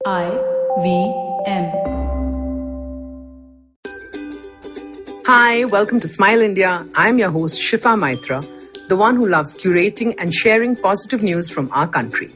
IVM. Hi, welcome to Smile India. I'm your host Shifa Maitra, the one who loves curating and sharing positive news from our country.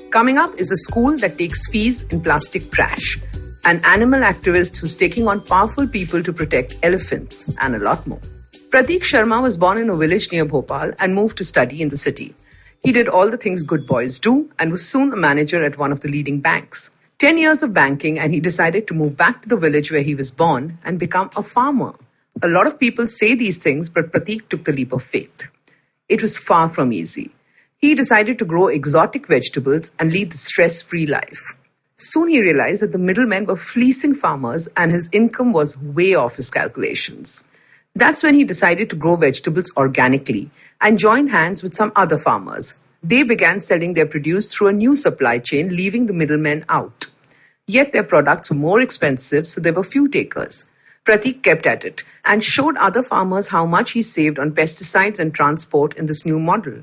Coming up is a school that takes fees in plastic trash, an animal activist who's taking on powerful people to protect elephants, and a lot more. Prateek Sharma was born in a village near Bhopal and moved to study in the city. He did all the things good boys do and was soon a manager at one of the leading banks. 10 years of banking, and he decided to move back to the village where he was born and become a farmer. A lot of people say these things, but Prateek took the leap of faith. It was far from easy. He decided to grow exotic vegetables and lead the stress-free life. Soon he realized that the middlemen were fleecing farmers and his income was way off his calculations. That's when he decided to grow vegetables organically and join hands with some other farmers. They began selling their produce through a new supply chain, leaving the middlemen out. Yet their products were more expensive, so there were few takers. Prateek kept at it and showed other farmers how much he saved on pesticides and transport in this new model.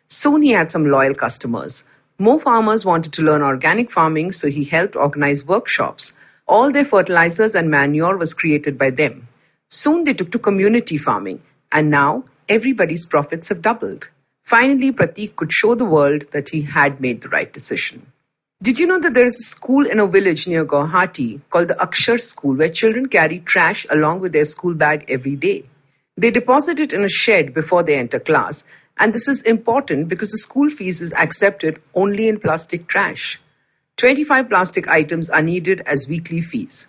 Soon he had some loyal customers. More farmers wanted to learn organic farming, so he helped organize workshops. All their fertilizers and manure was created by them. Soon they took to community farming, and now everybody's profits have doubled. Finally, Prateek could show the world that he had made the right decision. Did you know that there is a school in a village near Guwahati called the Akshar School where children carry trash along with their school bag every day? They deposit it in a shed before they enter class, and this is important because the school fees is accepted only in plastic trash. 25 plastic items are needed as weekly fees.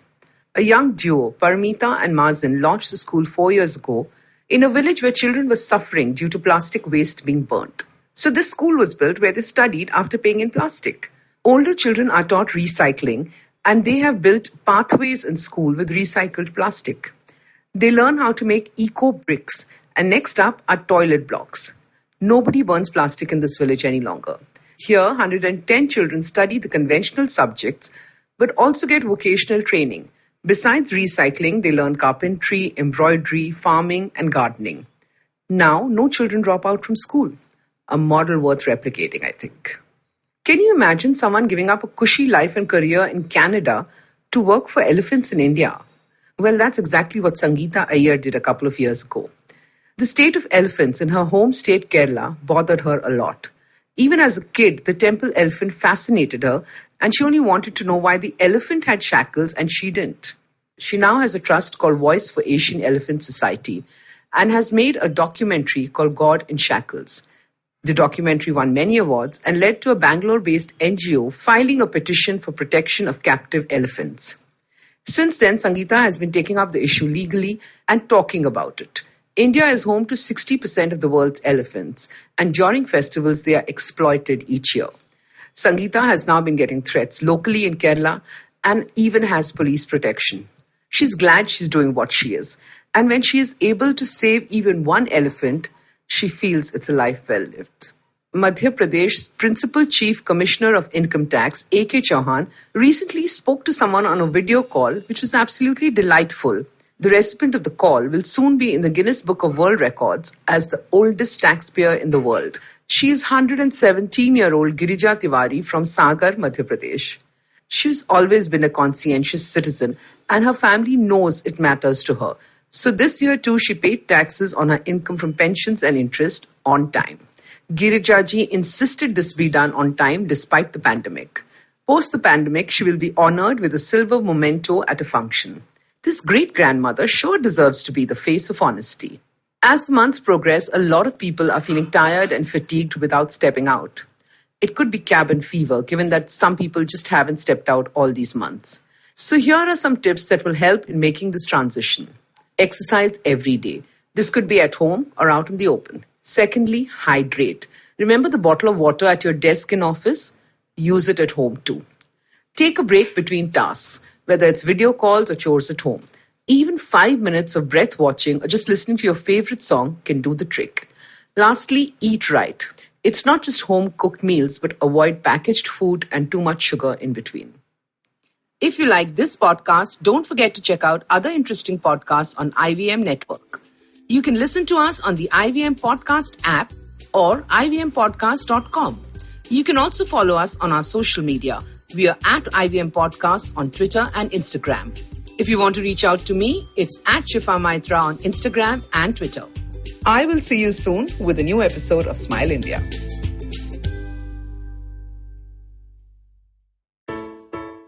A young duo, Paramita and Mazen, launched the school 4 years ago in a village where children were suffering due to plastic waste being burnt. So this school was built where they studied after paying in plastic. Older children are taught recycling, and they have built pathways in school with recycled plastic. They learn how to make eco bricks, and next up are toilet blocks. Nobody burns plastic in this village any longer. Here, 110 children study the conventional subjects, but also get vocational training. Besides recycling, they learn carpentry, embroidery, farming, and gardening. Now, no children drop out from school. A model worth replicating, I think. Can you imagine someone giving up a cushy life and career in Canada to work for elephants in India? Well, that's exactly what Sangeeta Iyer did a couple of years ago. The state of elephants in her home state Kerala bothered her a lot. Even as a kid, the temple elephant fascinated her, and she only wanted to know why the elephant had shackles and she didn't. She now has a trust called Voice for Asian Elephant Society and has made a documentary called God in Shackles. The documentary won many awards and led to a Bangalore-based NGO filing a petition for protection of captive elephants. Since then, Sangeeta has been taking up the issue legally and talking about it. India is home to 60% of the world's elephants, and during festivals they are exploited each year. Sangeeta has now been getting threats locally in Kerala and even has police protection. She's glad she's doing what she is, and when she is able to save even one elephant, she feels it's a life well lived. Madhya Pradesh's Principal Chief Commissioner of Income Tax, A.K. Chauhan, recently spoke to someone on a video call, which was absolutely delightful. The recipient of the call will soon be in the Guinness Book of World Records as the oldest taxpayer in the world. She is 117-year-old Girija Tiwari from Sagar, Madhya Pradesh. She's always been a conscientious citizen, and her family knows it matters to her. So this year too, she paid taxes on her income from pensions and interest on time. Girijaji insisted this be done on time despite the pandemic. Post the pandemic, she will be honored with a silver memento at a function. This great-grandmother sure deserves to be the face of honesty. As the months progress, a lot of people are feeling tired and fatigued without stepping out. It could be cabin fever, given that some people just haven't stepped out all these months. So here are some tips that will help in making this transition. Exercise every day. This could be at home or out in the open. Secondly, hydrate. Remember the bottle of water at your desk in office? Use it at home too. Take a break between tasks, whether it's video calls or chores at home. Even 5 minutes of breath watching or just listening to your favorite song can do the trick. Lastly, eat right. It's not just home-cooked meals, but avoid packaged food and too much sugar in between. If you like this podcast, don't forget to check out other interesting podcasts on IVM Network. You can listen to us on the IVM Podcast app or ivmpodcast.com. You can also follow us on our social media. We are at IVM Podcasts on Twitter and Instagram. If you want to reach out to me, it's at Shifa Maitra on Instagram and Twitter. I will see you soon with a new episode of Smile India.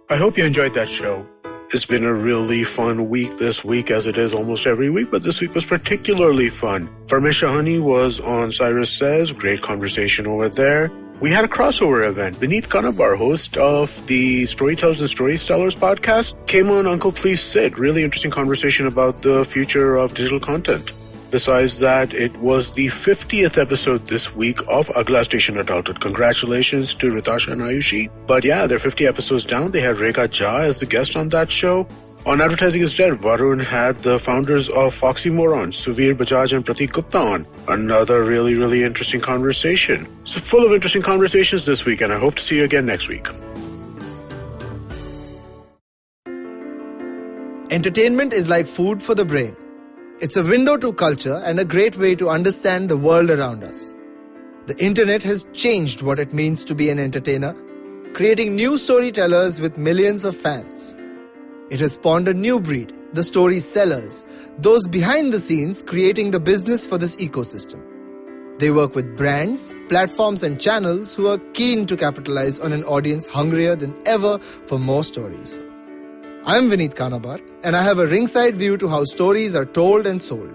I hope you enjoyed that show. It's been a really fun week this week, as it is almost every week, but this week was particularly fun. Farmish Shahani was on Cyrus Says, great conversation over there. We had a crossover event. Vineet Kanabar, host of the Storytellers and Storytellers podcast, came on Uncle Please Sit. Really interesting conversation about the future of digital content. Besides that, it was the 50th episode this week of Agla Station Adulthood. Congratulations to Ritasha and Ayushi. But yeah, they're 50 episodes down. They had Rekha Jha as the guest on that show. On Advertising is Dead, Varun had the founders of Foxy Moron, Suvir Bajaj and Pratik Gupta on. Another really, really interesting conversation. So full of interesting conversations this week, and I hope to see you again next week. Entertainment is like food for the brain. It's a window to culture and a great way to understand the world around us. The internet has changed what it means to be an entertainer, creating new storytellers with millions of fans. It has spawned a new breed, the story sellers, those behind the scenes creating the business for this ecosystem. They work with brands, platforms and channels who are keen to capitalize on an audience hungrier than ever for more stories. I'm Vineet Kanabar, and I have a ringside view to how stories are told and sold.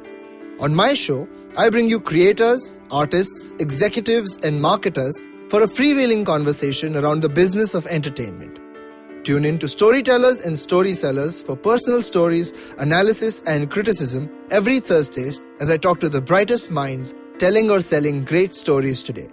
On my show, I bring you creators, artists, executives, and marketers for a freewheeling conversation around the business of entertainment. Tune in to Storytellers and Story Sellers for personal stories, analysis, and criticism every Thursdays as I talk to the brightest minds telling or selling great stories today.